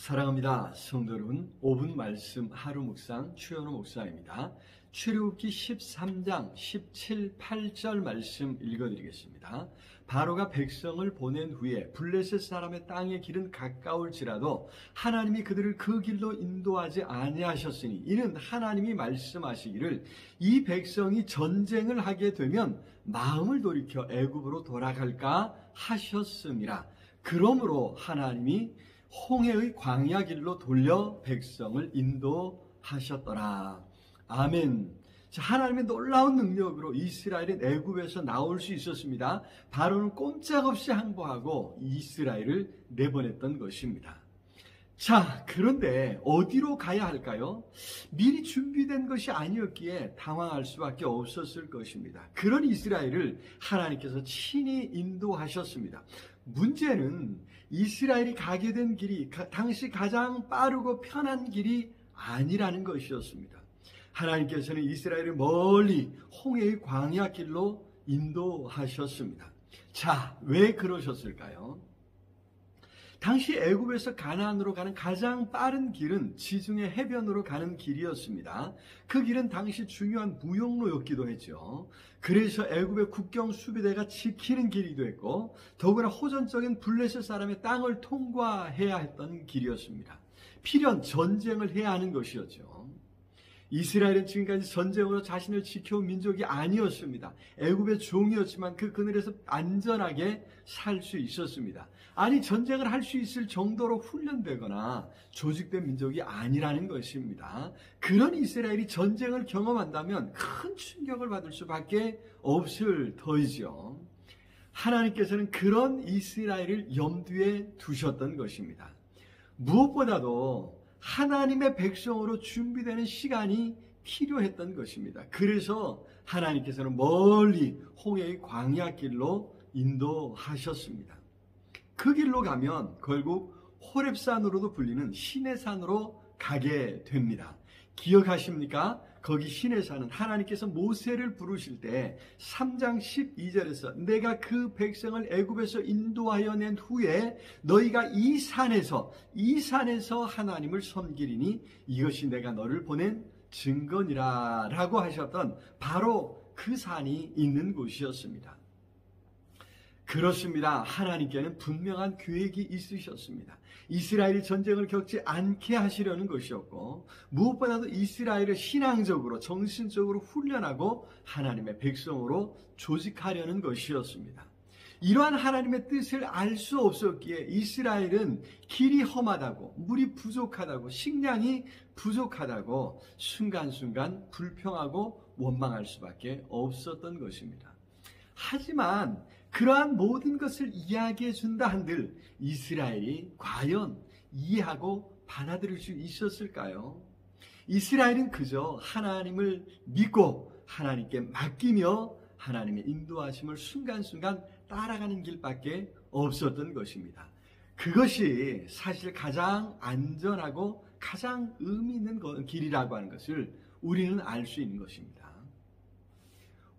사랑합니다. 성도 여러분, 5분 말씀 하루 묵상 최현우 목사입니다. 출애굽기 13장 17, 8절 말씀 읽어드리겠습니다. 바로가 백성을 보낸 후에 블레셋 사람의 땅의 길은 가까울지라도 하나님이 그들을 그 길로 인도하지 아니하셨으니 이는 하나님이 말씀하시기를 이 백성이 전쟁을 하게 되면 마음을 돌이켜 애굽으로 돌아갈까 하셨음이라. 그러므로 하나님이 홍해의 광야 길로 돌려 백성을 인도하셨더라. 아멘. 하나님의 놀라운 능력으로 이스라엘은 애굽에서 나올 수 있었습니다. 바로는 꼼짝없이 항복하고 이스라엘을 내보냈던 것입니다. 자, 그런데 어디로 가야 할까요? 미리 준비된 것이 아니었기에 당황할 수밖에 없었을 것입니다. 그런 이스라엘을 하나님께서 친히 인도하셨습니다. 문제는 이스라엘이 가게 된 길이 당시 가장 빠르고 편한 길이 아니라는 것이었습니다. 하나님께서는 이스라엘을 멀리 홍해의 광야 길로 인도하셨습니다. 자, 왜 그러셨을까요? 당시 애굽에서 가나안으로 가는 가장 빠른 길은 지중해 해변으로 가는 길이었습니다. 그 길은 당시 중요한 무역로였기도 했죠. 그래서 애굽의 국경 수비대가 지키는 길이기도 했고 더구나 호전적인 블레셋 사람의 땅을 통과해야 했던 길이었습니다. 필연 전쟁을 해야 하는 것이었죠. 이스라엘은 지금까지 전쟁으로 자신을 지켜온 민족이 아니었습니다. 애굽의 종이었지만 그 그늘에서 안전하게 살 수 있었습니다. 아니, 전쟁을 할 수 있을 정도로 훈련되거나 조직된 민족이 아니라는 것입니다. 그런 이스라엘이 전쟁을 경험한다면 큰 충격을 받을 수밖에 없을 터이죠. 하나님께서는 그런 이스라엘을 염두에 두셨던 것입니다. 무엇보다도 하나님의 백성으로 준비되는 시간이 필요했던 것입니다. 그래서 하나님께서는 멀리 홍해의 광야 길로 인도하셨습니다. 그 길로 가면 결국 호렙산으로도 불리는 시내산으로 가게 됩니다. 기억하십니까? 거기 시내산은 하나님께서 모세를 부르실 때 3장 12절에서 내가 그 백성을 애굽에서 인도하여 낸 후에 너희가 이 산에서 하나님을 섬기리니 이것이 내가 너를 보낸 증거니라 라고 하셨던 바로 그 산이 있는 곳이었습니다. 그렇습니다. 하나님께는 분명한 계획이 있으셨습니다. 이스라엘이 전쟁을 겪지 않게 하시려는 것이었고 무엇보다도 이스라엘을 신앙적으로 정신적으로 훈련하고 하나님의 백성으로 조직하려는 것이었습니다. 이러한 하나님의 뜻을 알 수 없었기에 이스라엘은 길이 험하다고 물이 부족하다고 식량이 부족하다고 순간순간 불평하고 원망할 수밖에 없었던 것입니다. 하지만 그러한 모든 것을 이야기해 준다 한들 이스라엘이 과연 이해하고 받아들일 수 있었을까요? 이스라엘은 그저 하나님을 믿고 하나님께 맡기며 하나님의 인도하심을 순간순간 따라가는 길밖에 없었던 것입니다. 그것이 사실 가장 안전하고 가장 의미 있는 길이라고 하는 것을 우리는 알 수 있는 것입니다.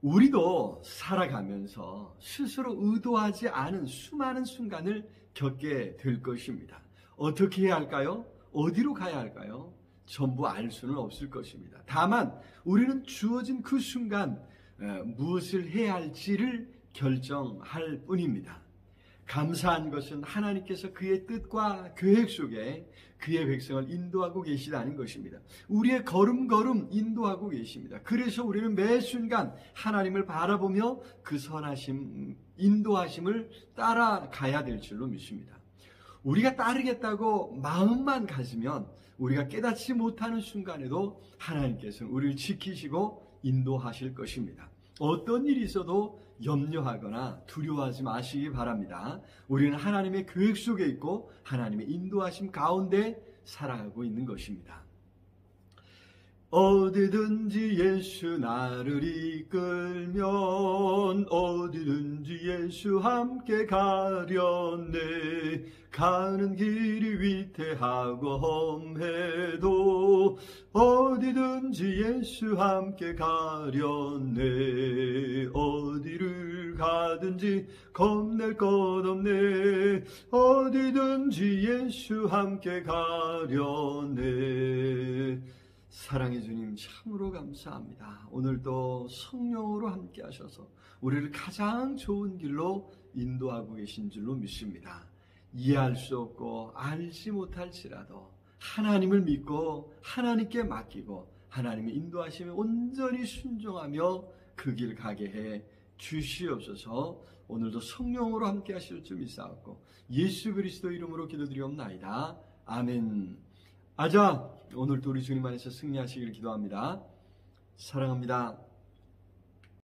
우리도 살아가면서 스스로 의도하지 않은 수많은 순간을 겪게 될 것입니다. 어떻게 해야 할까요? 어디로 가야 할까요? 전부 알 수는 없을 것입니다. 다만 우리는 주어진 그 순간 무엇을 해야 할지를 결정할 뿐입니다. 감사한 것은 하나님께서 그의 뜻과 계획 속에 그의 백성을 인도하고 계시다는 것입니다. 우리의 걸음걸음 인도하고 계십니다. 그래서 우리는 매 순간 하나님을 바라보며 그 선하심, 인도하심을 따라가야 될 줄로 믿습니다. 우리가 따르겠다고 마음만 가지면 우리가 깨닫지 못하는 순간에도 하나님께서는 우리를 지키시고 인도하실 것입니다. 어떤 일이 있어도 염려하거나 두려워하지 마시기 바랍니다. 우리는 하나님의 계획 속에 있고 하나님의 인도하심 가운데 살아가고 있는 것입니다. 어디든지 예수 나를 이끌면 어디든지 예수 함께 가련네. 가는 길이 위태하고 험해도 어디든지 예수 함께 가련네. 어디를 가든지 겁낼 것 없네. 어디든지 예수 함께 가려네. 사랑의 주님 참으로 감사합니다. 오늘도 성령으로 함께 하셔서 우리를 가장 좋은 길로 인도하고 계신 줄로 믿습니다. 이해할 수 없고 알지 못할지라도 하나님을 믿고 하나님께 맡기고 하나님의 인도하심에 온전히 순종하며 그 길 가게 해 주시옵소서. 오늘도 성령으로 함께 하실 줄 믿사옵고 예수 그리스도 이름으로 기도드리옵나이다. 아멘. 아자, 오늘도 우리 주님 안에서 승리하시길 기도합니다. 사랑합니다.